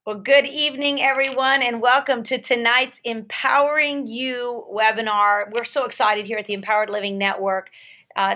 Well, good evening, everyone, and welcome to tonight's Empowering You webinar. We're so excited here at the Empowered Living Network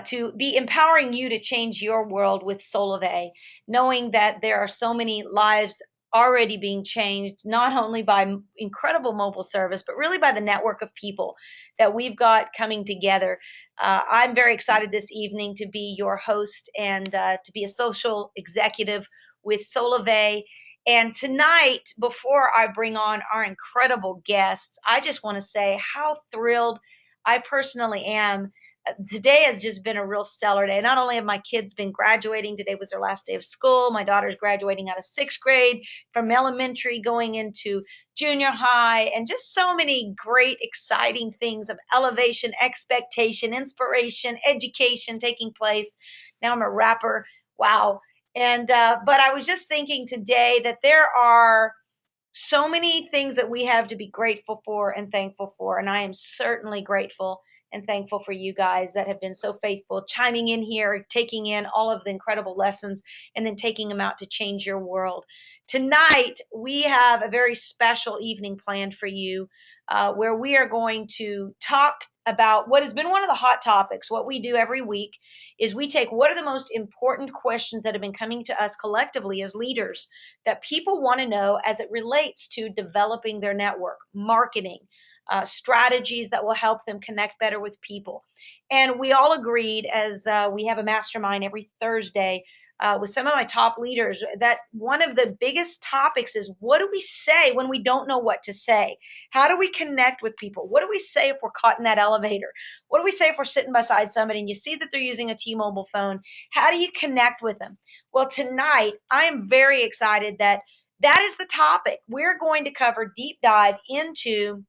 to be empowering you to change your world with Solavei, knowing that there are so many lives already being changed, not only by incredible mobile service, but really by the network of people that we've got coming together. I'm very excited this evening to be your host and to be a social executive with Solavei. And tonight, before I bring on our incredible guests, I just want to say how thrilled I personally am. Today has just been a real stellar day. Not only have my kids been graduating, today was their last day of school. My daughter's graduating out of sixth grade from elementary, going into junior high, and just so many great, exciting things of elevation, expectation, inspiration, education taking place. Now I'm a rapper. Wow. And but I was just thinking today that there are so many things that we have to be grateful for and thankful for. And I am certainly grateful and thankful for you guys that have been so faithful, chiming in here, taking in all of the incredible lessons, and then taking them out to change your world. Tonight, we have a very special evening planned for you where we are going to talk about what has been one of the hot topics. What we do every week is we take what are the most important questions that have been coming to us collectively as leaders that people want to know as it relates to developing their network, marketing, strategies that will help them connect better with people. And we all agreed, as we have a mastermind every Thursday with some of my top leaders, that one of the biggest topics is what do we say when we don't know what to say? How do we connect with people? What do we say if we're caught in that elevator? What do we say if we're sitting beside somebody and you see that they're using a T-Mobile phone? How do you connect with them? Well, tonight, I am very excited that that is the topic. We're going to cover deep dive into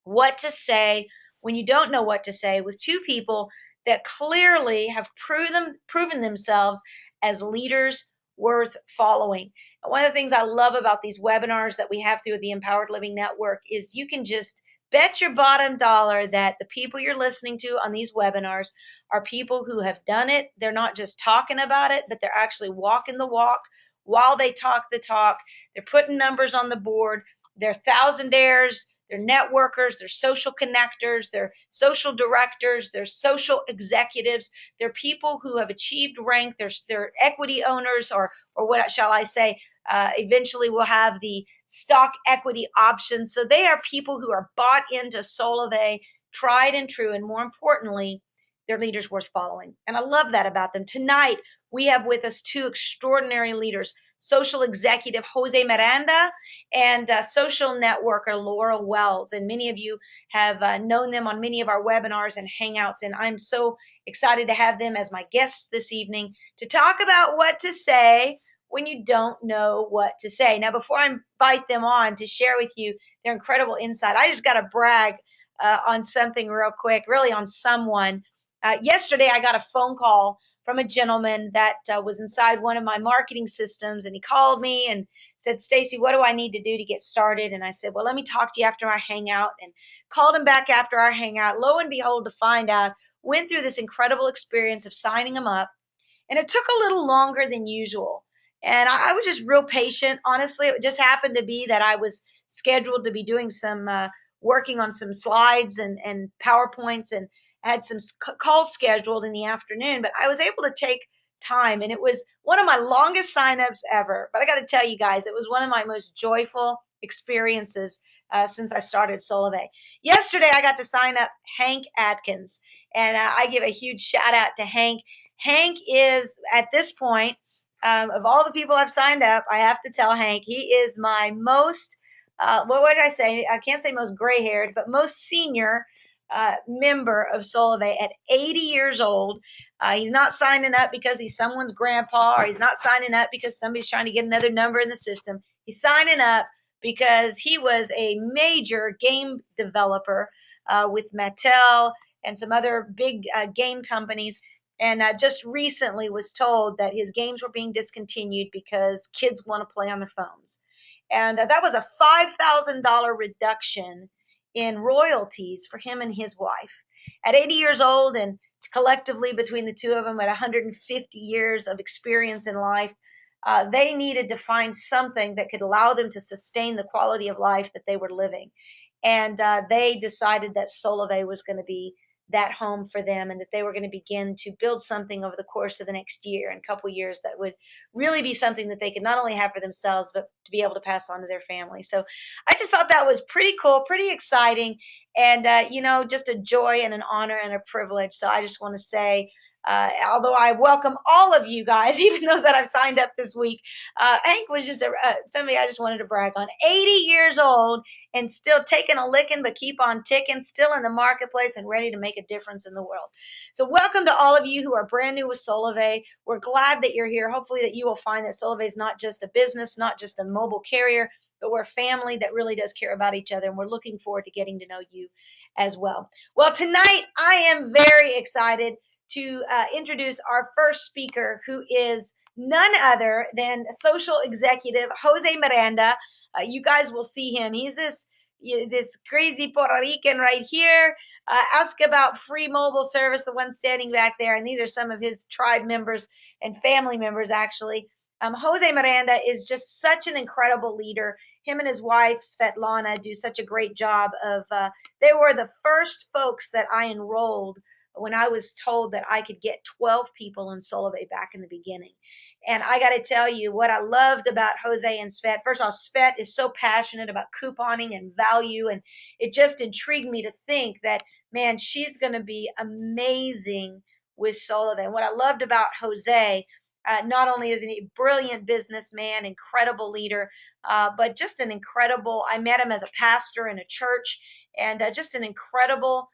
what to say when you don't know what to say with two people that clearly have proven themselves as leaders worth following. And one of the things I love about these webinars that we have through the Empowered Living Network is you can just bet your bottom dollar that the people you're listening to on these webinars are people who have done it. They're not just talking about it, but they're actually walking the walk while they talk the talk. They're putting numbers on the board. They're thousandaires, they're networkers, they're social connectors, they're social directors, they're social executives, they're people who have achieved rank, they're equity owners, or what shall I say, eventually will have the stock equity options. So they are people who are bought into Solavei, tried and true, and more importantly, they're leaders worth following. And I love that about them. Tonight, we have with us two extraordinary leaders, social executive Jose Miranda and social networker Laura Wells. And many of you have known them on many of our webinars and hangouts. And I'm so excited to have them as my guests this evening to talk about what to say when you don't know what to say. Now, before I invite them on to share with you their incredible insight, I just got to brag on something real quick, really on someone. Yesterday, I got a phone call from a gentleman that was inside one of my marketing systems, and he called me and said, Stacy, what do I need to do to get started? And I said, well, let me talk to you after our hangout, and called him back after our hangout. Lo and behold, to find out, went through this incredible experience of signing him up. And it took a little longer than usual. And I was just real patient. Honestly, it just happened to be that I was scheduled to be doing some working on some slides and PowerPoints and had some calls scheduled in the afternoon, but I was able to take time, and it was one of my longest signups ever. But I got to tell you guys, it was one of my most joyful experiences since I started Solavei. Yesterday, I got to sign up Hank Atkins, and I give a huge shout out to Hank. Hank is, at this point, of all the people I've signed up, I have to tell Hank, he is my most, what did I say? I can't say most gray haired, but most senior member of Solavei at 80 years old. He's not signing up because he's someone's grandpa, or he's not signing up because somebody's trying to get another number in the system. He's signing up because he was a major game developer with Mattel and some other big game companies. And just recently was told that his games were being discontinued because kids want to play on their phones. And that was a $5,000 reduction in royalties for him and his wife. At 80 years old, and collectively between the two of them at 150 years of experience in life, they needed to find something that could allow them to sustain the quality of life that they were living. And they decided that Solavei was going to be that home for them, and that they were going to begin to build something over the course of the next year and couple years that would really be something that they could not only have for themselves, but to be able to pass on to their family. So I just thought that was pretty cool, pretty exciting, and just a joy and an honor and a privilege. So I just want to say, although I welcome all of you guys, even those that I've signed up this week, Hank was just somebody I just wanted to brag on. 80 years old and still taking a licking, but keep on ticking, still in the marketplace and ready to make a difference in the world. So welcome to all of you who are brand new with Solavei. We're glad that you're here. Hopefully that you will find that Solavei is not just a business, not just a mobile carrier, but we're a family that really does care about each other. And we're looking forward to getting to know you as well. Well, tonight I am very excited to introduce our first speaker, who is none other than social executive Jose Miranda. You guys will see him. He's this crazy Puerto Rican right here. Ask about free mobile service, the one standing back there. And these are some of his tribe members and family members, actually. Jose Miranda is just such an incredible leader. Him and his wife, Svetlana, do such a great job of, they were the first folks that I enrolled when I was told that I could get 12 people in Solavei back in the beginning. And I got to tell you what I loved about Jose and Svet. First off, Svet is so passionate about couponing and value. And it just intrigued me to think that, man, she's going to be amazing with Solavei. And what I loved about Jose, not only is he a brilliant businessman, incredible leader, but just an incredible, I met him as a pastor in a church, and just an incredible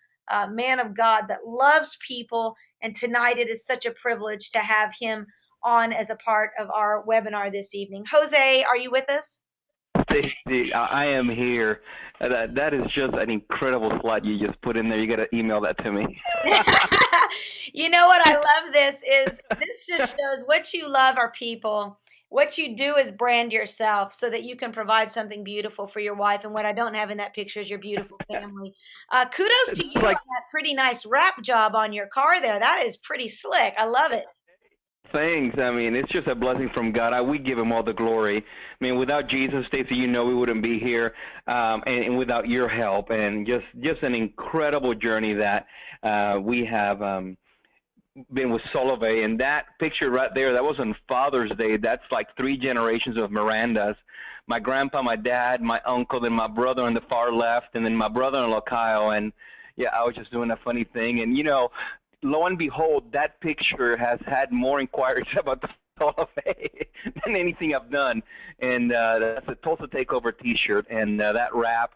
man of God that loves people. And tonight it is such a privilege to have him on as a part of our webinar this evening. Jose, are you with us? Stacy, I am here. That is just an incredible slide you just put in there. You got to email that to me. You know what I love this just shows what you love are people. What you do is brand yourself so that you can provide something beautiful for your wife. And what I don't have in that picture is your beautiful family. Kudos to you on that pretty nice wrap job on your car there. That is pretty slick. I love it. Thanks. I mean, it's just a blessing from God. We give him all the glory. I mean, without Jesus, Stacey, we wouldn't be here, and without your help, and just an incredible journey that we have been with Solavei. And that picture right there, that was on Father's Day. That's like 3 generations of Mirandas. My grandpa, my dad, my uncle, then my brother on the far left, and then my brother-in-law, Kyle. And, yeah, I was just doing a funny thing. And, lo and behold, that picture has had more inquiries about the Solavei than anything I've done. And that's a Tulsa Takeover T-shirt. And that wrap,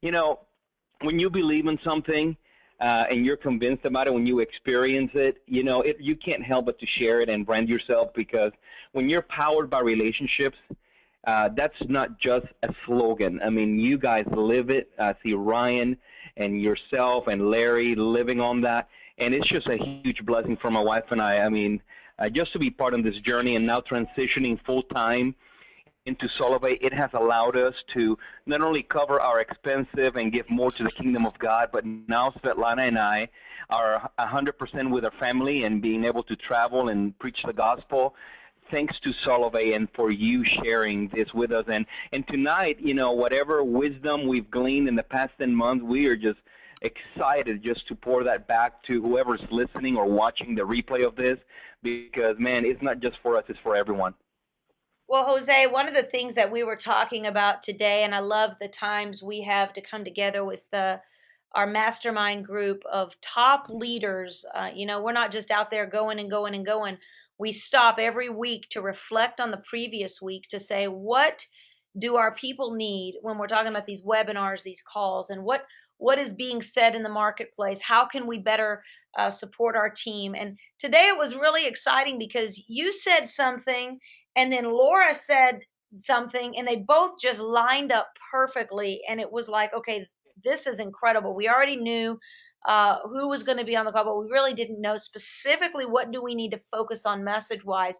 when you believe in something and you're convinced about it, when you experience it, you can't help but to share it and brand yourself, because when you're powered by relationships, that's not just a slogan. I mean, you guys live it. I see Ryan and yourself and Larry living on that. And it's just a huge blessing for my wife and I. I mean, just to be part of this journey and now transitioning full-time into Solavei, it has allowed us to not only cover our expensive and give more to the kingdom of God, but now Svetlana and I are 100% with our family and being able to travel and preach the gospel, thanks to Solavei and for you sharing this with us. And tonight, whatever wisdom we've gleaned in the past 10 months, we are just excited just to pour that back to whoever's listening or watching the replay of this, because, man, it's not just for us, it's for everyone. Well, Jose, one of the things that we were talking about today, and I love the times we have to come together with our mastermind group of top leaders. We're not just out there going and going and going. We stop every week to reflect on the previous week, to say, what do our people need when we're talking about these webinars, these calls, and what is being said in the marketplace? How can we better support our team? And today it was really exciting because you said something, and then Laura said something, and they both just lined up perfectly. And it was like, okay, this is incredible. We already knew who was going to be on the call, but we really didn't know specifically what do we need to focus on message-wise.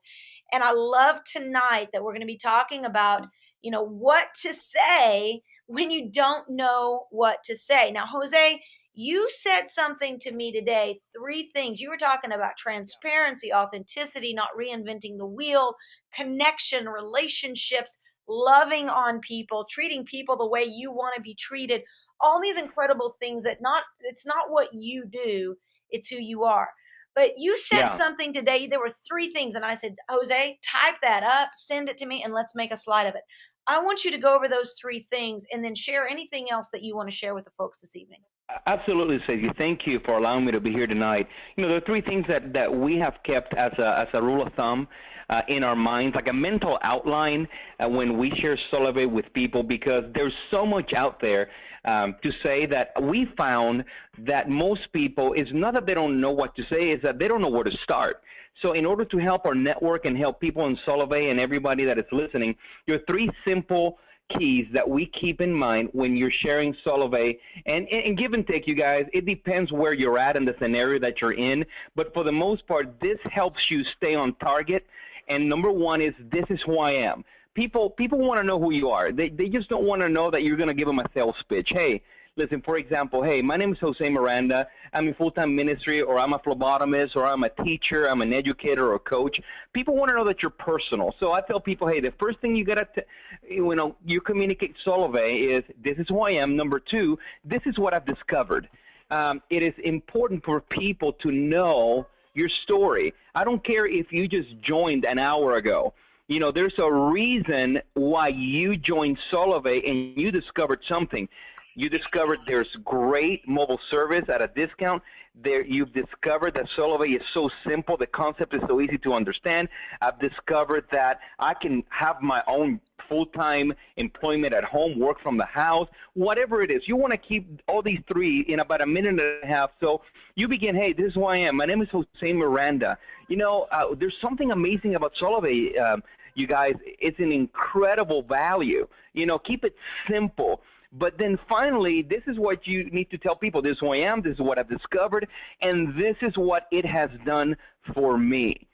And I love tonight that we're going to be talking about, what to say when you don't know what to say. Now, Jose, You said something to me today, three things. You were talking about transparency, authenticity, not reinventing the wheel, connection, relationships, loving on people, treating people the way you want to be treated. All these incredible things that not it's not what you do, it's who you are. But you said Yeah. something today. There were three things, and I said, Jose, type that up, send it to me, and let's make a slide of it. I want you to go over those three things and then share anything else that you want to share with the folks this evening. Absolutely, Stacey. Thank you for allowing me to be here tonight. There are three things that we have kept as a rule of thumb in our minds, like a mental outline when we share Solavei with people, because there's so much out there to say that we found that most people, it's not that they don't know what to say, it's that they don't know where to start. So in order to help our network and help people in Solavei and everybody that is listening, there are three simple keys that we keep in mind when you're sharing Solavei. And give and take, you guys, it depends where you're at in the scenario that you're in. But for the most part, this helps you stay on target. And number one is, this is who I am. People want to know who you are. They just don't want to know that you're going to give them a sales pitch. Hey, listen, for example, hey, my name is Jose Miranda. I'm in full-time ministry, or I'm a phlebotomist, or I'm a teacher, I'm an educator or a coach. People want to know that you're personal. So I tell people, hey, the first thing you got to, you communicate Solavei is, this is who I am. Number two, this is what I've discovered. It is important for people to know your story. I don't care if you just joined an hour ago. There's a reason why you joined Solavei and you discovered something. You discovered there's great mobile service at a discount. You've discovered that Solavei is so simple. The concept is so easy to understand. I've discovered that I can have my own full-time employment at home, work from the house, whatever it is. You want to keep all these three in about a minute and a half. So you begin, hey, this is who I am. My name is Jose Miranda. There's something amazing about Solavei, you guys. It's an incredible value. Keep it simple. But then finally, this is what you need to tell people. This is who I am. This is what I've discovered. And this is what it has done for me.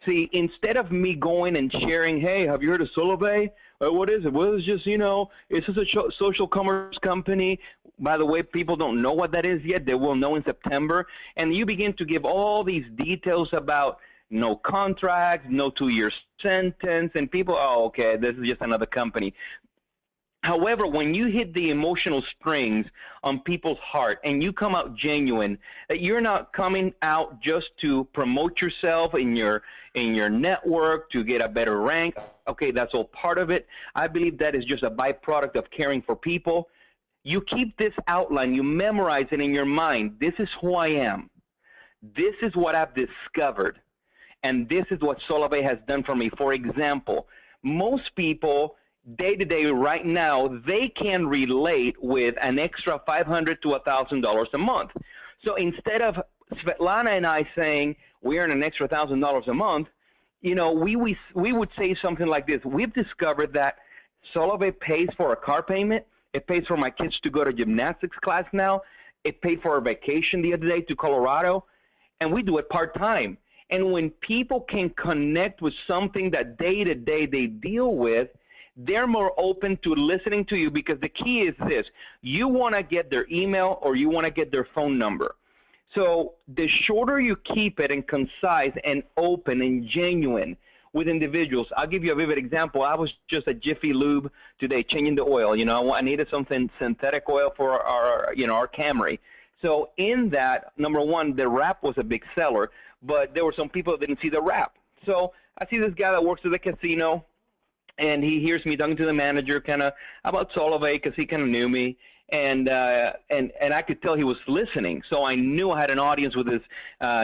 See, instead of me going and sharing, hey, have you heard of Solavei? What is it? Well, it's just, it's just a social commerce company. By the way, people don't know what that is yet. They will know in September. And you begin to give all these details about no contract, no 2-year sentence, and people, oh, okay, this is just another company. However, when you hit the emotional strings on people's heart and you come out genuine, that you're not coming out just to promote yourself in your network to get a better rank. Okay, that's all part of it. I believe that is just a byproduct of caring for people. You keep this outline, you memorize it in your mind. This is who I am. This is what I've discovered. And this is what Solavei has done for me. For example, most people day-to-day right now, they can relate with an extra $500 to $1,000 a month. So instead of Svetlana and I saying we earn an extra $1,000 a month, we would say something like this. We've discovered that Solavei pays for a car payment. It pays for my kids to go to gymnastics class now. It paid for our vacation the other day to Colorado, and we do it part-time. And when people can connect with something that day-to-day they deal with, they're more open to listening to you, because the key is this. You want to get their email or you want to get their phone number. So the shorter you keep it and concise and open and genuine with individuals. I'll give you a vivid example. I was just at Jiffy Lube today changing the oil. I needed something synthetic oil for our Camry. So in that, number one, the wrap was a big seller, but there were some people that didn't see the wrap. So I see this guy that works at the casino, and he hears me talking to the manager kind of about Solavei, because he kind of knew me, and I could tell he was listening. So I knew I had an audience with this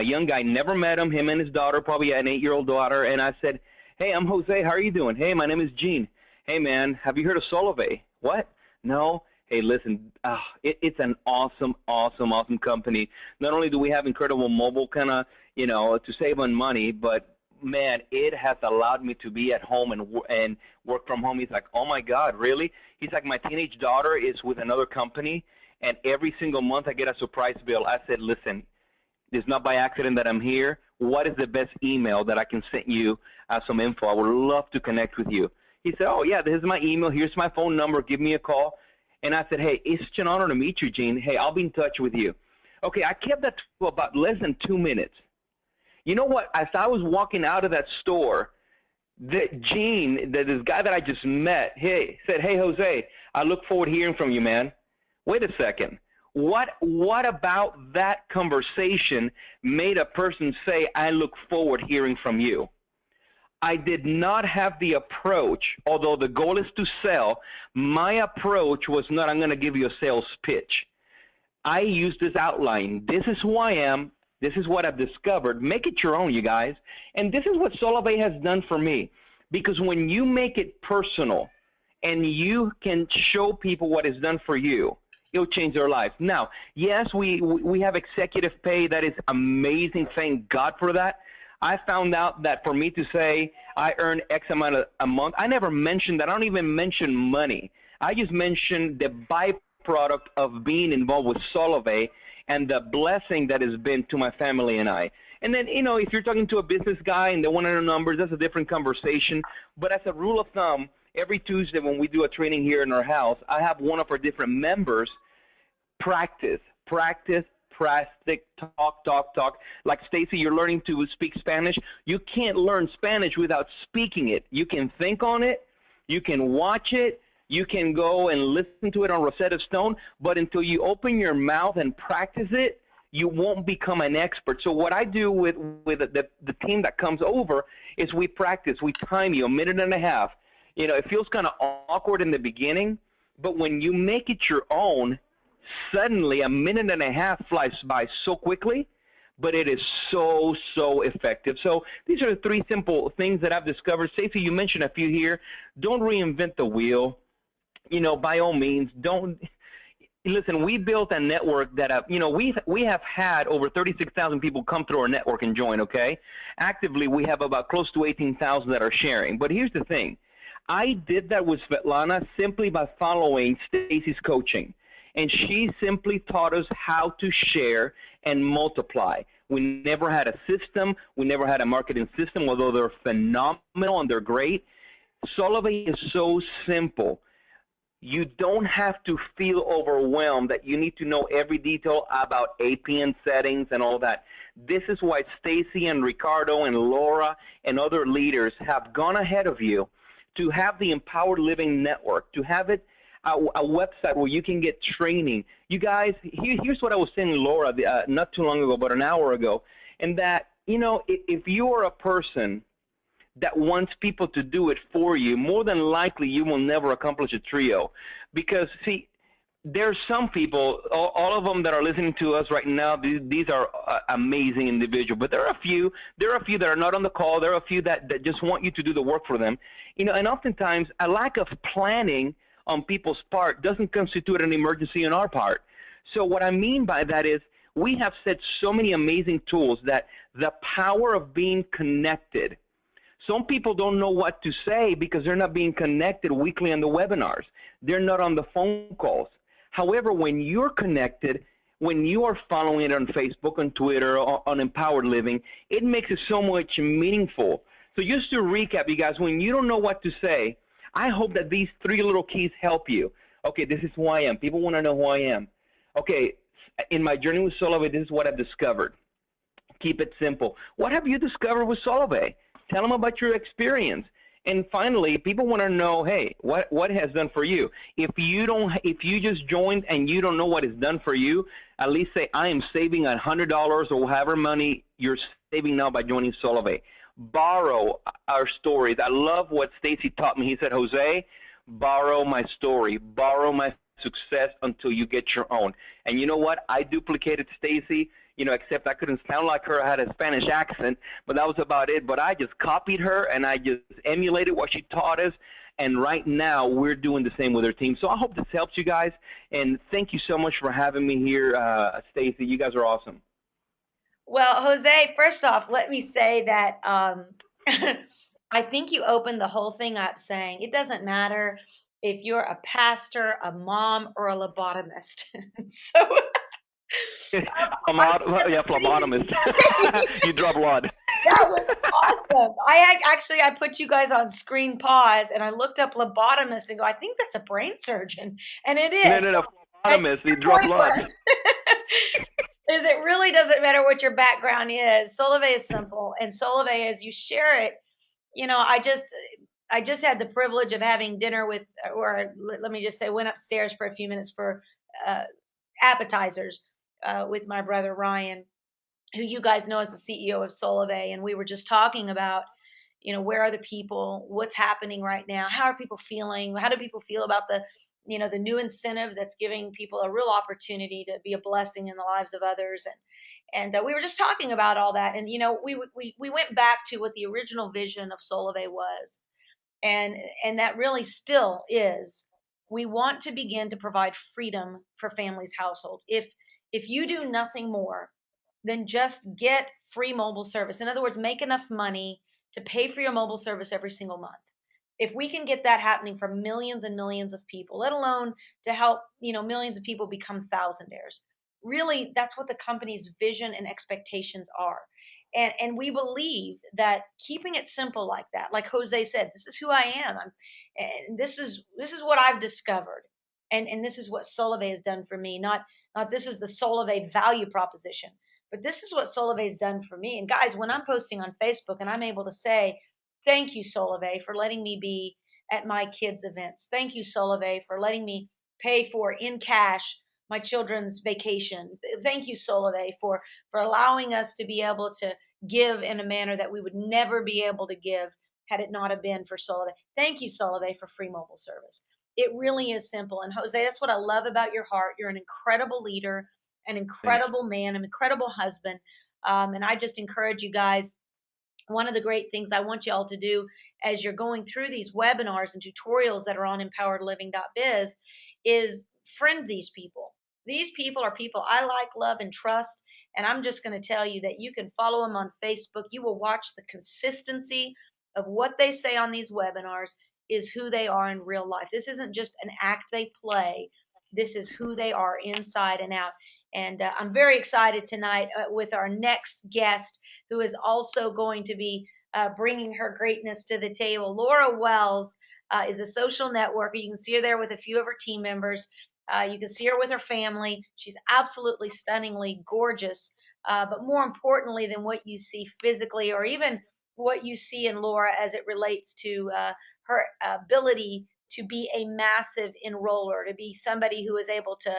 young guy. Never met him and his daughter, probably an 8-year-old daughter. And I said, hey, I'm Jose. How are you doing? Hey, my name is Gene. Hey, man, have you heard of Solavei? What? No. Hey, listen, it's an awesome company. Not only do we have incredible mobile kind of, to save on money, but man, it has allowed me to be at home and work from home. He's like, oh my God, really? He's like, my teenage daughter is with another company, and every single month I get a surprise bill. I said, listen, it's not by accident that I'm here. What is the best email that I can send you some info? I would love to connect with you. He said, oh yeah, this is my email. Here's my phone number. Give me a call. And I said, hey, it's such an honor to meet you, Gene. Hey, I'll be in touch with you. Okay, I kept that to about less than 2 minutes. You know what? As I was walking out of that store, this guy that I just met, said, hey, Jose, I look forward to hearing from you, man. Wait a second. What about that conversation made a person say, I look forward to hearing from you? I did not have the approach, although the goal is to sell. My approach was not, I'm going to give you a sales pitch. I used this outline. This is who I am. This is what I've discovered. Make it your own, you guys. And this is what Solavei has done for me. Because when you make it personal and you can show people what is done for you, it'll change their lives. Now, yes, we have executive pay. That is amazing. Thank God for that. I found out that for me to say I earn X amount a month, I never mentioned that. I don't even mention money. I just mentioned the byproduct of being involved with Solavei and the blessing that has been to my family and I. And then, if you're talking to a business guy and they want to know numbers, that's a different conversation. But as a rule of thumb, every Tuesday when we do a training here in our house, I have one of our different members practice, talk. Like Stacy, you're learning to speak Spanish. You can't learn Spanish without speaking it. You can think on it. You can watch it. You can go and listen to it on Rosetta Stone. But until you open your mouth and practice it, you won't become an expert. So what I do with the team that comes over is we practice. We time you a minute and a half. It feels kind of awkward in the beginning, but when you make it your own, suddenly a minute and a half flies by so quickly, but it is so effective. So these are the three simple things that I've discovered. Stacey, you mentioned a few here. Don't reinvent the wheel. By all means, don't. Listen, we built a network that, we have had over 36,000 people come through our network and join, okay? Actively, we have about close to 18,000 that are sharing. But here's the thing. I did that with Svetlana simply by following Stacy's coaching. And she simply taught us how to share and multiply. We never had a system. We never had a marketing system, although they're phenomenal and they're great. Solavei is so simple. You don't have to feel overwhelmed that you need to know every detail about APN settings and all that. This is why Stacy and Ricardo and Laura and other leaders have gone ahead of you to have the Empowered Living Network, to have it a website where you can get training. You guys, here's what I was saying to Laura not too long ago, but an hour ago, and that, if you are a person that wants people to do it for you, more than likely you will never accomplish a trio. Because, see, there's some people, all of them that are listening to us right now, these are amazing individuals. But there are a few that are not on the call. There are a few that just want you to do the work for them. And oftentimes a lack of planning on people's part doesn't constitute an emergency on our part. So what I mean by that is we have set so many amazing tools that the power of being connected. Some people don't know what to say because they're not being connected weekly on the webinars. They're not on the phone calls. However, when you're connected, when you are following it on Facebook, on Twitter, on Empowered Living, it makes it so much meaningful. So just to recap, you guys, when you don't know what to say, I hope that these three little keys help you. Okay, this is who I am. People want to know who I am. Okay, in my journey with Solavei, this is what I've discovered. Keep it simple. What have you discovered with Solavei? Tell them about your experience. And finally, people want to know, hey, what has done for you? If you just joined and you don't know what is done for you, at least say, I am saving $100 or however money you're saving now by joining Solavei. Borrow our stories. I love what Stacy taught me. He said, Jose, borrow my story, borrow my success until you get your own. And you know what? I duplicated Stacy, except I couldn't sound like her. I had a Spanish accent, but that was about it. But I just copied her and I just emulated what she taught us. And right now we're doing the same with her team. So I hope this helps you guys. And thank you so much for having me here, Stacy. You guys are awesome. Well, Jose, first off, let me say that I think you opened the whole thing up saying it doesn't matter if you're a pastor, a mom, or a lobotomist. So, Yeah, phlebotomist. You draw blood. That was awesome. Actually I put you guys on screen pause and I looked up lobotomist and go, I think that's a brain surgeon, and it No, is. no, no. And Phlebotomist, they your draw point blood. was, is it really doesn't matter what your background is. Solavei is simple, and Solavei, as you share it, I just had the privilege of having dinner with, or let me just say, went upstairs for a few minutes for uh, appetizers with my brother Ryan, who you guys know as the CEO of Solavei, and we were just talking about, where are the people, what's happening right now, how are people feeling, how do people feel about the new incentive that's giving people a real opportunity to be a blessing in the lives of others, and we were just talking about all that, and we went back to what the original vision of Solavei was, and that really still is. We want to begin to provide freedom for families, households. If you do nothing more than just get free mobile service, in other words, make enough money to pay for your mobile service every single month, if we can get that happening for millions and millions of people, let alone to help millions of people become thousandaires, really that's what the company's vision and expectations are. And we believe that keeping it simple like that, like Jose said, this is who I am. And this is what I've discovered, and this is what Solavei has done for me. Not this is the Solavei value proposition, but this is what Solavei's done for me. And guys, when I'm posting on Facebook and I'm able to say, thank you, Solavei, for letting me be at my kids' events. Thank you, Solavei, for letting me pay for in cash my children's vacation. Thank you, Solavei, for allowing us to be able to give in a manner that we would never be able to give had it not have been for Solavei. Thank you, Solavei, for free mobile service. It really is simple. And Jose, that's what I love about your heart. You're an incredible leader, an Thank incredible man, an incredible husband. And I just encourage you guys, one of the great things I want you all to do as you're going through these webinars and tutorials that are on empoweredliving.biz is friend these people. These people are people I like, love, and trust. And I'm just going to tell you that you can follow them on Facebook. You will watch the consistency of what they say on these webinars is who they are in real life. This isn't just an act they play. This is who they are inside and out. And I'm very excited tonight with our next guest, who is also going to be bringing her greatness to the table. Laura Wells is a social networker. You can see her there with a few of her team members. You can see her with her family. She's absolutely stunningly gorgeous. But more importantly than what you see physically, or even what you see in Laura as it relates to her ability to be a massive enroller, to be somebody who is able to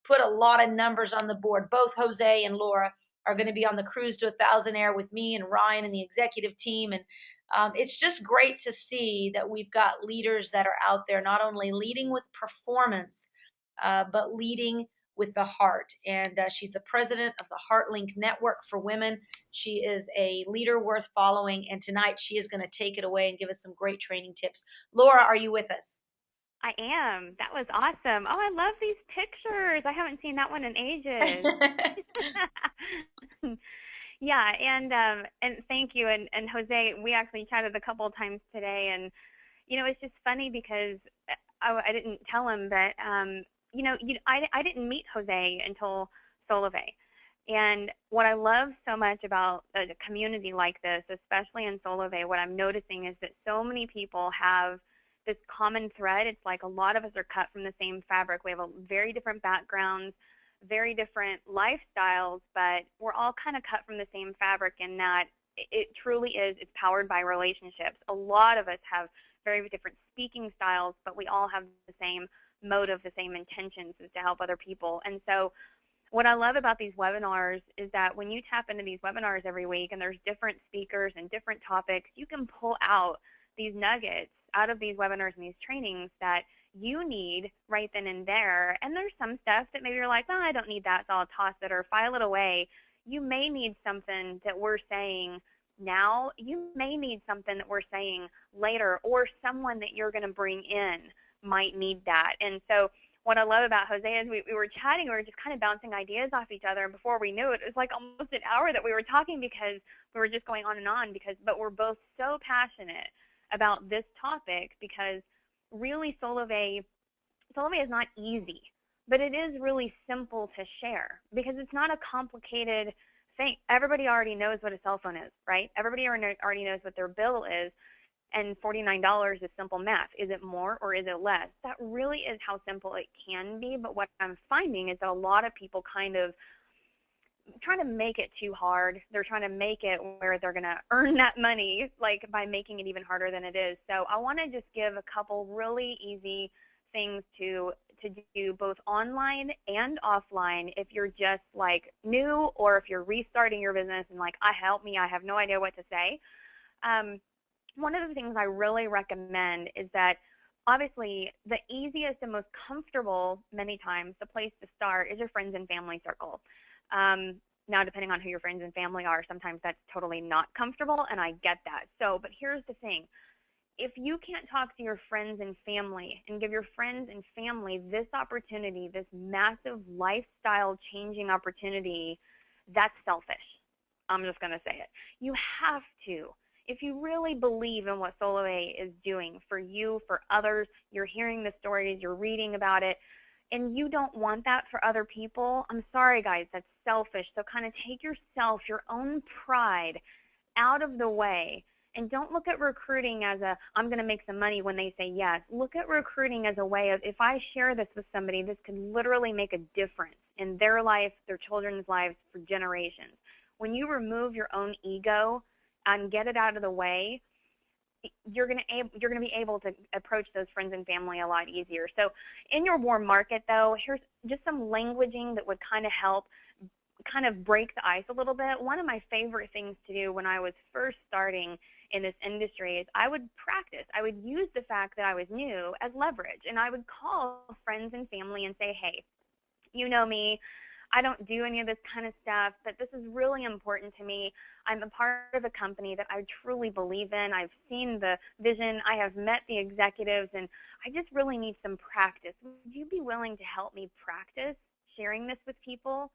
put a lot of numbers on the board. Both Jose and Laura are going to be on the cruise to 1,000 air with me and Ryan and the executive team. And it's just great to see that we've got leaders that are out there not only leading with performance, but leading with the heart. And she's the president of the HeartLink Network for Women. She is a leader worth following. And tonight she is going to take it away and give us some great training tips. Laura, are you with us? I am. That was awesome. Oh, I love these pictures. I haven't seen that one in ages. Yeah, and thank you and Jose, we actually chatted a couple of times today, and it's just funny because I didn't tell him, but I didn't meet Jose until Solavei. And what I love so much about a community like this, especially in Solavei, what I'm noticing is that so many people have this common thread. It's like a lot of us are cut from the same fabric. We have a very different backgrounds, very different lifestyles, but we're all kind of cut from the same fabric in that it truly is, it's powered by relationships. A lot of us have very different speaking styles, but we all have the same motive, the same intentions, is to help other people. And so what I love about these webinars is that when you tap into these webinars every week and there's different speakers and different topics, you can pull out these nuggets out of these webinars and these trainings that you need right then and there. And there's some stuff that maybe you're like, oh, I don't need that, so I'll toss it or file it away. You may need something that we're saying now. You may need something that we're saying later, or someone that you're going to bring in might need that. And so what I love about Jose is we were chatting, we were just kind of bouncing ideas off each other, and before we knew it, it was like almost an hour that we were talking because we were just going on and on but we're both so passionate about this topic because really Solavei is not easy, but it is really simple to share because it's not a complicated thing. Everybody already knows what a cell phone is, right? Everybody already knows what their bill is, and $49 is simple math. Is it more or is it less? That really is how simple it can be. But what I'm finding is that a lot of people kind of trying to make it too hard. They're trying to make it where they're going to earn that money, like by making it even harder than it is. So I want to just give a couple really easy things to do both online and offline if you're just like new, or if you're restarting your business and like, help me, I have no idea what to say. One of the things I really recommend is that obviously the easiest and most comfortable many times, the place to start is your friends and family circle. Now, depending on who your friends and family are, sometimes that's totally not comfortable, and I get that. So, but here's the thing. If you can't talk to your friends and family and give your friends and family this opportunity, this massive lifestyle changing opportunity, that's selfish. I'm just going to say it. You have to. If you really believe in what Solavei is doing for you, for others, you're hearing the stories, you're reading about it, and you don't want that for other people, I'm sorry, guys, that's selfish. So kind of take yourself, your own pride out of the way, and don't look at recruiting as I'm going to make some money when they say yes. Look at recruiting as a way of, if I share this with somebody, this could literally make a difference in their life, their children's lives for generations. When you remove your own ego and get it out of the way, you're going to be able to approach those friends and family a lot easier. So in your warm market, though, here's just some languaging that would kind of help kind of break the ice a little bit. One of my favorite things to do when I was first starting in this industry is I would practice. I would use the fact that I was new as leverage, and I would call friends and family and say, hey, you know me, I don't do any of this kind of stuff, but this is really important to me. I'm a part of a company that I truly believe in. I've seen the vision. I have met the executives, and I just really need some practice. Would you be willing to help me practice sharing this with people?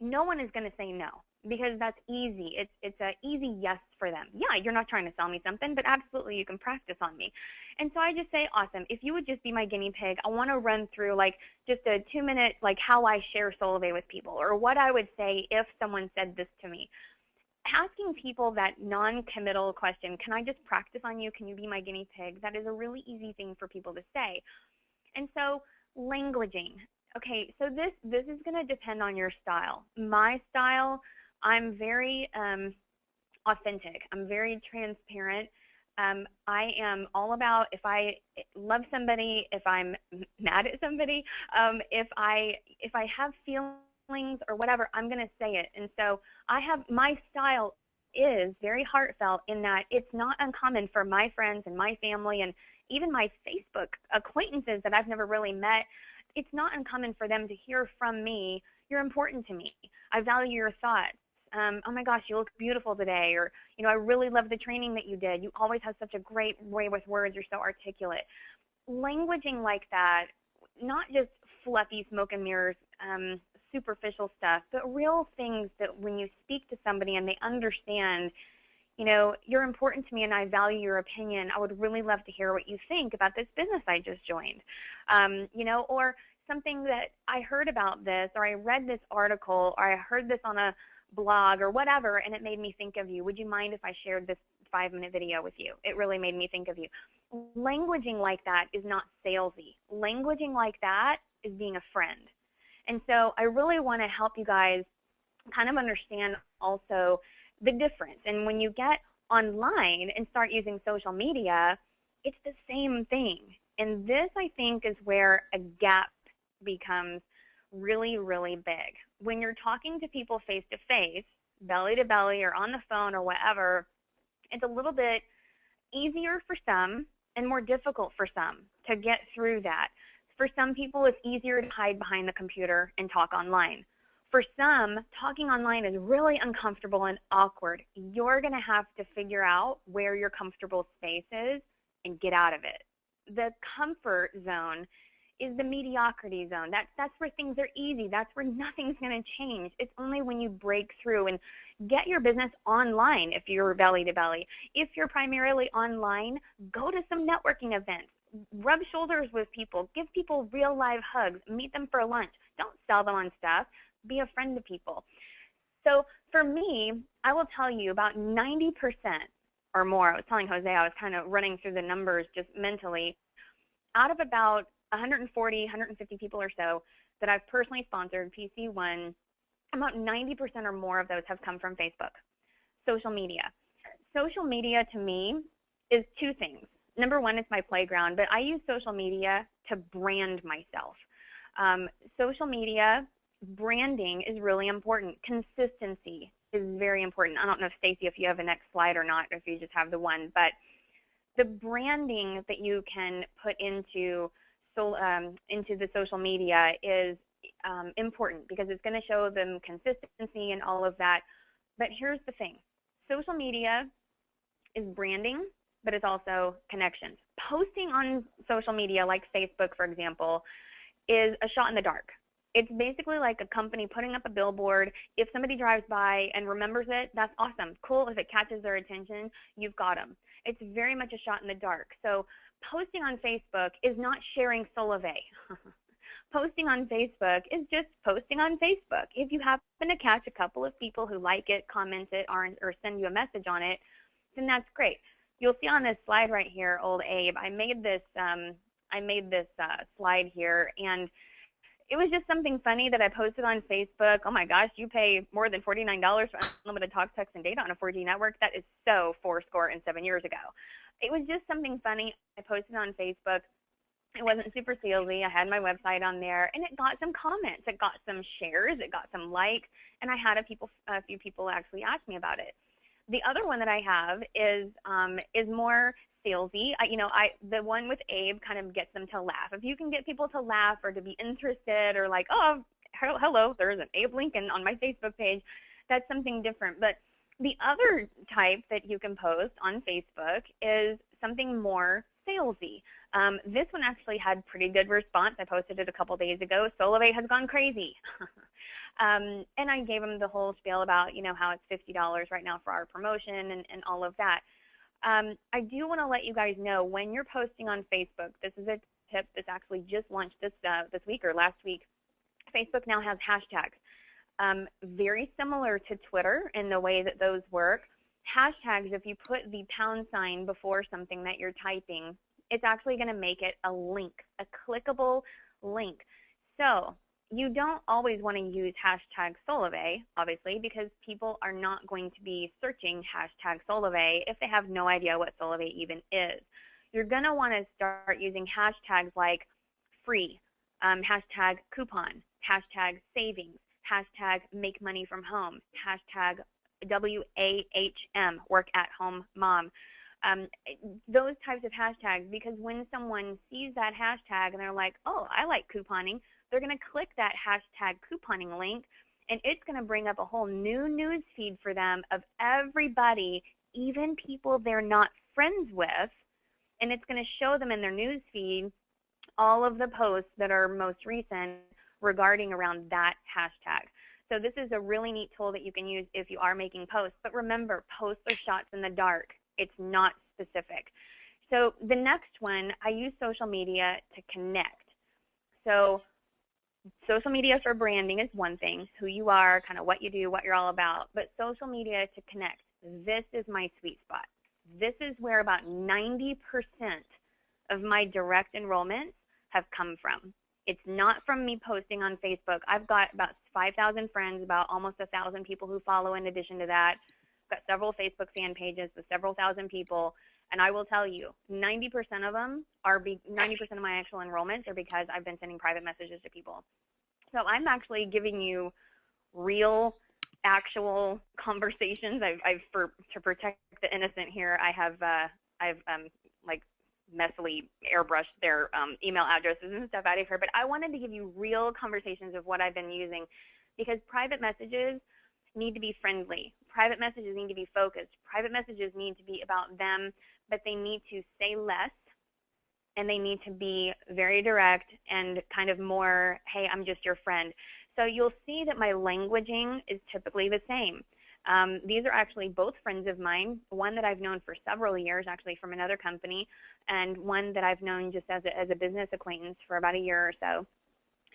No one is going to say no, because that's easy. It's an easy yes for them. Yeah, you're not trying to sell me something, but absolutely you can practice on me. And so I just say, awesome. If you would just be my guinea pig, I want to run through like just a 2-minute, like how I share Solavei with people, or what I would say if someone said this to me. Asking people that non-committal question, can I just practice on you? Can you be my guinea pig? That is a really easy thing for people to say. And so languaging. Okay, so this is going to depend on your style. My style, I'm very authentic. I'm very transparent. I am all about, if I love somebody, if I'm mad at somebody, if I have feelings or whatever, I'm going to say it. And so my style is very heartfelt in that it's not uncommon for my friends and my family and even my Facebook acquaintances that I've never really met. It's not uncommon for them to hear from me, you're important to me. I value your thoughts. Oh my gosh, you look beautiful today. Or, I really love the training that you did. You always have such a great way with words. You're so articulate. Languaging like that, not just fluffy smoke and mirrors, superficial stuff, but real things that when you speak to somebody and they understand, you're important to me and I value your opinion. I would really love to hear what you think about this business I just joined. Or something that I heard about this, or I read this article, or I heard this on a blog or whatever, and it made me think of you. Would you mind if I shared this 5-minute video with you? It really made me think of you. Languaging like that is not salesy. Languaging like that is being a friend. And so I really want to help you guys kind of understand also the difference. And when you get online and start using social media, it's the same thing. And this, I think, is where a gap becomes really, really big. When you're talking to people face to face, belly to belly, or on the phone or whatever, it's a little bit easier for some and more difficult for some to get through that. For some people, it's easier to hide behind the computer and talk online. For some, talking online is really uncomfortable and awkward. You're going to have to figure out where your comfortable space is and get out of it. The comfort zone is the mediocrity zone. That's where things are easy. That's where nothing's going to change. It's only when you break through and get your business online if you're belly to belly. If you're primarily online, go to some networking events. Rub shoulders with people. Give people real live hugs. Meet them for lunch. Don't sell them on stuff. Be a friend to people. So for me, I will tell you about 90% or more. I was telling Jose, I was kind of running through the numbers just mentally. Out of about 140, 150 people or so that I've personally sponsored, PC1, about 90% or more of those have come from Facebook, social media. Social media to me is two things. Number one, it's my playground, but I use social media to brand myself. Social media branding is really important. Consistency is very important. I don't know, Stacy, if you have a next slide or not, or if you just have the one, but the branding that you can put into the social media is important because it's going to show them consistency and all of that. But here's the thing. Social media is branding, but it's also connections. Posting on social media like Facebook, for example, is a shot in the dark. It's basically like a company putting up a billboard. If somebody drives by and remembers it, that's awesome. Cool. If it catches their attention, you've got them. It's very much a shot in the dark. So posting on Facebook is not sharing Solavei. Posting on Facebook is just posting on Facebook. If you happen to catch a couple of people who like it, comment it, or send you a message on it, then that's great. You'll see on this slide right here, old Abe, I made this slide here, and it was just something funny that I posted on Facebook. Oh my gosh, you pay more than $49 for unlimited talk, text, and data on a 4G network? That is so 7 years ago. It was just something funny I posted on Facebook. It wasn't super salesy. I had my website on there, and it got some comments. It got some shares. It got some likes, and I had a few people actually ask me about it. The other one that I have is more salesy. The one with Abe kind of gets them to laugh. If you can get people to laugh or to be interested or like, oh, hello, there's an Abe Lincoln on my Facebook page, that's something different. But the other type that you can post on Facebook is something more salesy. This one actually had pretty good response. I posted it a couple days ago. Solavei has gone crazy. And I gave them the whole spiel about, how it's $50 right now for our promotion and all of that. I do want to let you guys know when you're posting on Facebook, this is a tip that's actually just launched this week or last week. Facebook now has hashtags. Very similar to Twitter in the way that those work. Hashtags, if you put the pound sign before something that you're typing, it's actually going to make it a link, a clickable link. So you don't always want to use hashtag Solavei, obviously, because people are not going to be searching hashtag Solavei if they have no idea what Solavei even is. You're going to want to start using hashtags like free, hashtag coupon, hashtag savings, hashtag make money from home, hashtag WAHM, work at home mom. Those types of hashtags, because when someone sees that hashtag and they're like, oh, I like couponing, they're going to click that hashtag couponing link, and it's going to bring up a whole new news feed for them of everybody, even people they're not friends with, and it's going to show them in their news feed all of the posts that are most recent regarding around that hashtag. So this is a really neat tool that you can use if you are making posts. But remember, posts are shots in the dark. It's not specific. So the next one, I use social media to connect. So social media for branding is one thing, who you are, kind of what you do, what you're all about. But social media to connect, this is my sweet spot. This is where about 90% of my direct enrollments have come from. It's not from me posting on Facebook. I've got about 5,000 friends, about almost 1,000 people who follow in addition to that. I've got several Facebook fan pages with several thousand people. And I will tell you, 90% of them are 90% of my actual enrollments are because I've been sending private messages to people. So I'm actually giving you real, actual conversations. To protect the innocent here, I've messily airbrushed their email addresses and stuff out of here, but I wanted to give you real conversations of what I've been using, because private messages need to be friendly. Private messages need to be focused. Private messages need to be about them, but they need to say less, and they need to be very direct and kind of more, hey, I'm just your friend. So you'll see that my languaging is typically the same. These are actually both friends of mine, one that I've known for several years, actually from another company, and one that I've known just as a business acquaintance for about a year or so.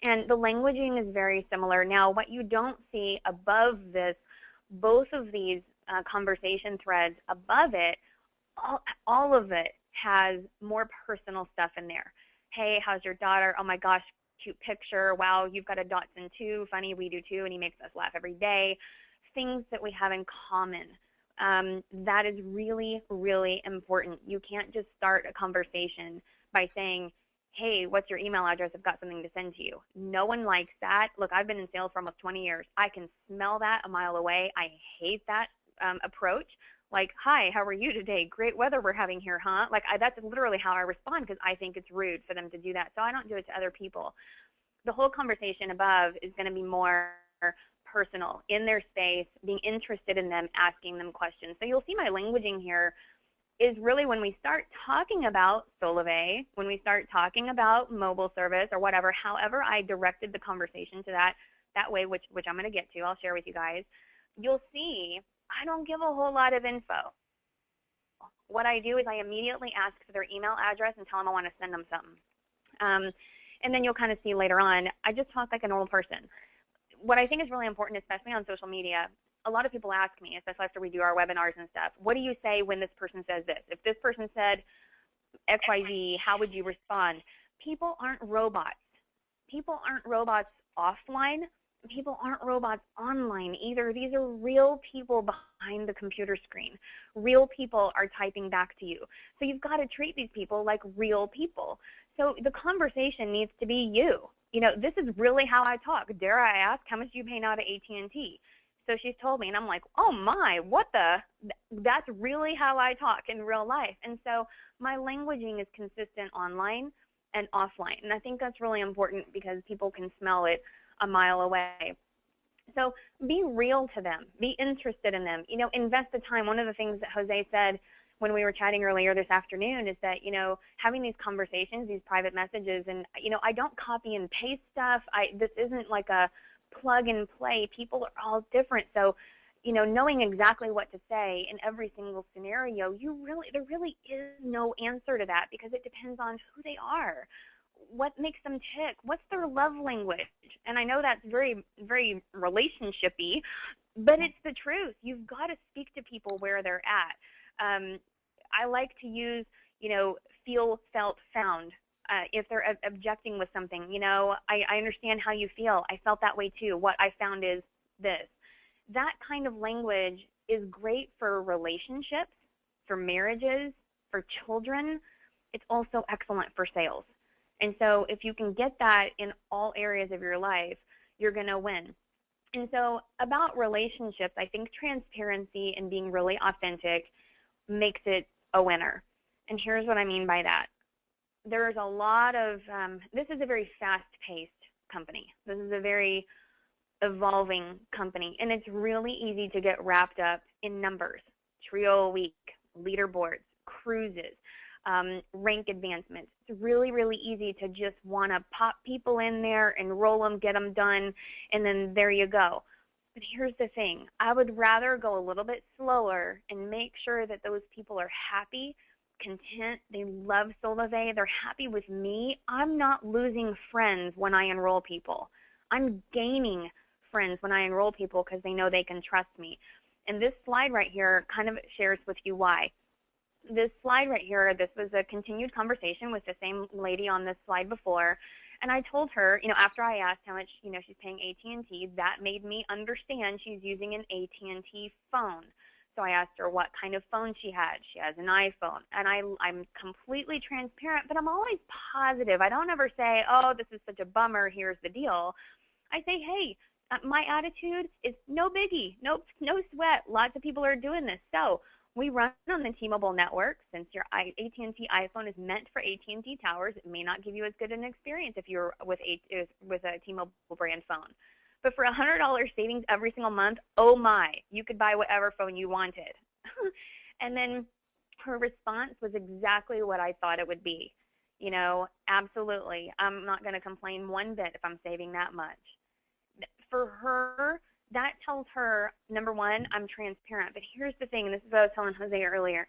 And the languaging is very similar. Now, what you don't see above this both of these conversation threads above it, all of it has more personal stuff in there. Hey, how's your daughter? Oh my gosh, cute picture. Wow, you've got a Dotson too. Funny, we do too, and he makes us laugh every day. Things that we have in common. That is really, really important. You can't just start a conversation by saying, hey, what's your email address? I've got something to send to you. No one likes that. Look, I've been in sales for almost 20 years. I can smell that a mile away. I hate that approach. Like, hi, how are you today? Great weather we're having here, huh? Like, that's literally how I respond because I think it's rude for them to do that. So I don't do it to other people. The whole conversation above is going to be more personal, in their space, being interested in them, asking them questions. So you'll see my languaging here is really when we start talking about Solavei, when we start talking about mobile service or whatever, however I directed the conversation to that way, which I'm going to get to, I'll share with you guys, you'll see I don't give a whole lot of info. What I do is I immediately ask for their email address and tell them I want to send them something. And then you'll kind of see later on, I just talk like a normal person. What I think is really important, especially on social media, a lot of people ask me, especially after we do our webinars and stuff, what do you say when this person says this? If this person said XYZ, how would you respond? People aren't robots. People aren't robots offline. People aren't robots online either. These are real people behind the computer screen. Real people are typing back to you. So you've got to treat these people like real people. So the conversation needs to be you. You know, this is really how I talk. Dare I ask, how much do you pay now to AT&T? So she's told me, and I'm like, oh my, what the? That's really how I talk in real life. And so my languaging is consistent online and offline. And I think that's really important because people can smell it a mile away. So be real to them. Be interested in them. You know, invest the time. One of the things that Jose said when we were chatting earlier this afternoon is that, you know, having these conversations, these private messages, and, you know, I don't copy and paste stuff. This isn't like a plug and play. People are all different. So, you know, knowing exactly what to say in every single scenario, there really is no answer to that because it depends on who they are. What makes them tick? What's their love language? And I know that's very, very relationship-y, but it's the truth. You've got to speak to people where they're at. I like to use, you know, feel, felt, found. If they're objecting with something, you know, I understand how you feel. I felt that way too. What I found is this. That kind of language is great for relationships, for marriages, for children. It's also excellent for sales. And so if you can get that in all areas of your life, you're going to win. And so about relationships, I think transparency and being really authentic makes it a winner. And here's what I mean by that. There's a lot of, this is a very fast-paced company. This is a very evolving company. And it's really easy to get wrapped up in numbers, trio a week, leaderboards, cruises, rank advancements. It's really, really easy to just want to pop people in there, enroll them, get them done, and then there you go. But here's the thing. I would rather go a little bit slower and make sure that those people are happy, content, they love Solavei, they're happy with me. I'm not losing friends when I enroll people. I'm gaining friends when I enroll people because they know they can trust me. And this slide right here kind of shares with you why. This slide right here, this was a continued conversation with the same lady on this slide before. And I told her, you know, after I asked how much, you know, she's paying AT&T, that made me understand she's using an AT&T phone. So I asked her what kind of phone she had. She has an iPhone. And I'm completely transparent, but I'm always positive. I don't ever say, oh, this is such a bummer, here's the deal. I say, hey, my attitude is no biggie, no sweat. Lots of people are doing this. So we run on the T-Mobile network. Since your AT&T iPhone is meant for AT&T towers, it may not give you as good an experience if you're with a T-Mobile brand phone. But for $100 savings every single month, oh my, you could buy whatever phone you wanted. And then her response was exactly what I thought it would be. You know, absolutely. I'm not going to complain one bit if I'm saving that much. For her, that tells her, number one, I'm transparent. But here's the thing, and this is what I was telling Jose earlier.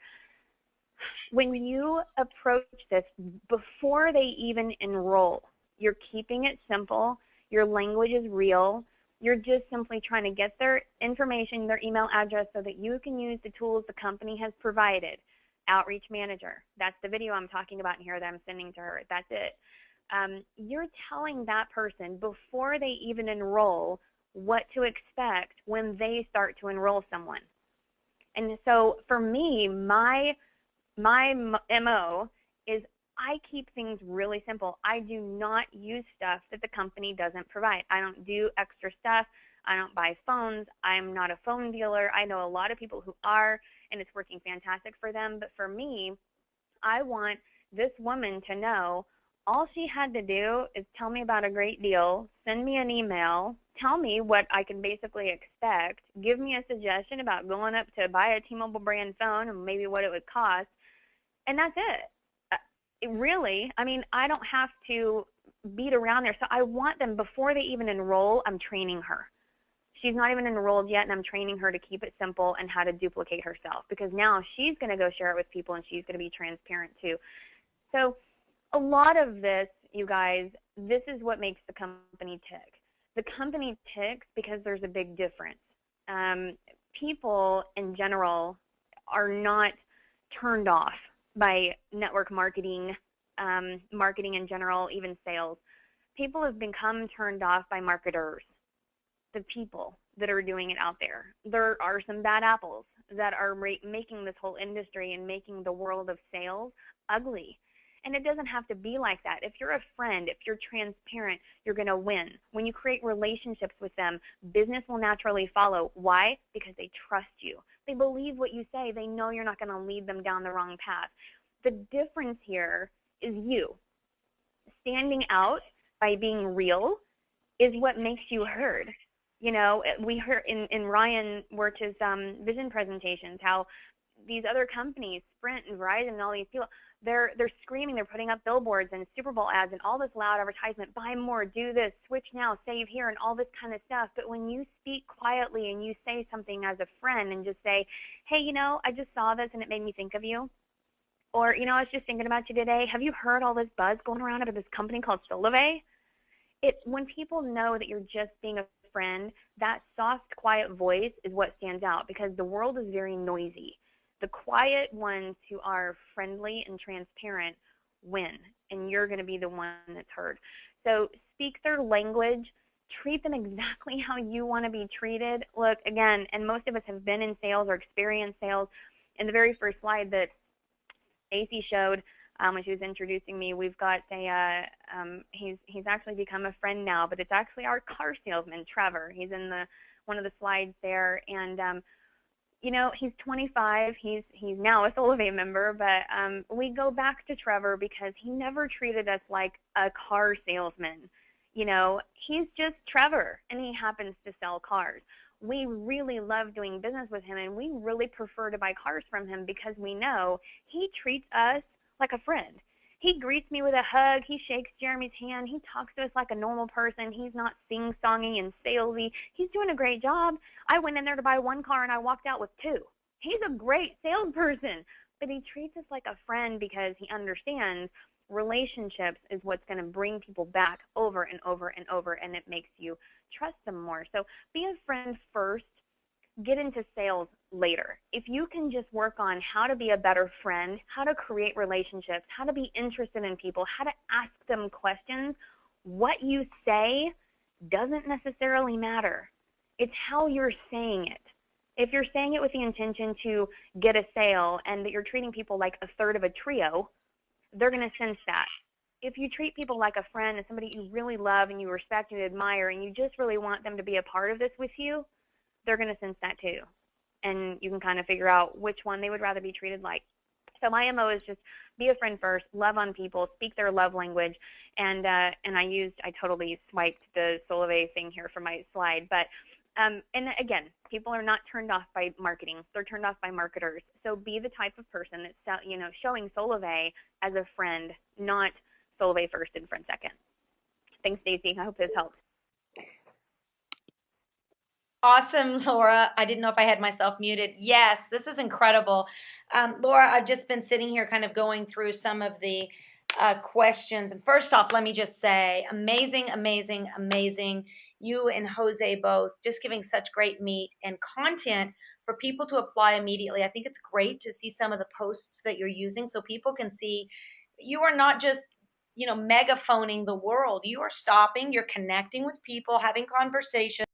When you approach this before they even enroll, you're keeping it simple. Your language is real. You're just simply trying to get their information, their email address, so that you can use the tools the company has provided. Outreach manager. That's the video I'm talking about here that I'm sending to her. That's it. You're telling that person before they even enroll what to expect when they start to enroll someone. And so for me, my MO is I keep things really simple. I do not use stuff that the company doesn't provide. I don't do extra stuff. I don't buy phones. I'm not a phone dealer. I know a lot of people who are, and it's working fantastic for them. But for me, I want this woman to know all she had to do is tell me about a great deal, send me an email, tell me what I can basically expect, give me a suggestion about going up to buy a T-Mobile brand phone and maybe what it would cost, and that's it. Really, I mean, I don't have to beat around there. So I want them, before they even enroll, I'm training her. She's not even enrolled yet, and I'm training her to keep it simple and how to duplicate herself, because now she's going to go share it with people, and she's going to be transparent too. So a lot of this, you guys, this is what makes the company tick. The company ticks because there's a big difference. People in general are not turned off by network marketing, marketing in general, even sales. People have become turned off by marketers, the people that are doing it out there. There are some bad apples that are making this whole industry and making the world of sales ugly. And it doesn't have to be like that. If you're a friend, if you're transparent, you're going to win. When you create relationships with them, business will naturally follow. Why? Because they trust you. They believe what you say. They know you're not going to lead them down the wrong path. The difference here is you. Standing out by being real is what makes you heard. You know, we heard in Ryan Wirch's vision presentations how these other companies, Sprint and Verizon and all these people, they're screaming, they're putting up billboards and Super Bowl ads and all this loud advertisement, buy more, do this, switch now, save here, and all this kind of stuff. But when you speak quietly and you say something as a friend and just say, hey, you know, I just saw this and it made me think of you. Or, you know, I was just thinking about you today. Have you heard all this buzz going around about this company called Solavei? When people know that you're just being a friend, that soft, quiet voice is what stands out, because the world is very noisy. The quiet ones who are friendly and transparent win, and you're going to be the one that's heard. So speak their language, treat them exactly how you want to be treated. Look, again, and most of us have been in sales or experienced sales. In the very first slide that Stacey showed, when she was introducing me, we've got he's actually become a friend now, but it's actually our car salesman, Trevor. He's in one of the slides there, and you know, he's 25. He's now a Solavei member, but we go back to Trevor because he never treated us like a car salesman. You know, he's just Trevor, and he happens to sell cars. We really love doing business with him, and we really prefer to buy cars from him because we know he treats us like a friend. He greets me with a hug. He shakes Jeremy's hand. He talks to us like a normal person. He's not sing-songy and salesy. He's doing a great job. I went in there to buy one car, and I walked out with two. He's a great salesperson, but he treats us like a friend because he understands relationships is what's going to bring people back over and over and over, and it makes you trust them more. So be a friend first. Get into sales later. If you can just work on how to be a better friend, how to create relationships, how to be interested in people, how to ask them questions, what you say doesn't necessarily matter. It's how you're saying it. If you're saying it with the intention to get a sale and that you're treating people like a third of a trio, they're going to sense that. If you treat people like a friend and somebody you really love and you respect and you admire and you just really want them to be a part of this with you, they're going to sense that too. And you can kind of figure out which one they would rather be treated like. So my MO is just be a friend first, love on people, speak their love language. And I totally swiped the Solavei thing here from my slide. But, and again, people are not turned off by marketing. They're turned off by marketers. So be the type of person that's, you know, showing Solavei as a friend, not Solavei first and friend second. Thanks, Stacey. I hope this helps. Awesome, Laura. I didn't know if I had myself muted. Yes, this is incredible. Laura, I've just been sitting here kind of going through some of the questions. And first off, let me just say, amazing, amazing, amazing. you and Jose both just giving such great meat and content for people to apply immediately. I think it's great to see some of the posts that you're using so people can see you are not just, megaphoning the world. You are stopping, you're connecting with people, having conversations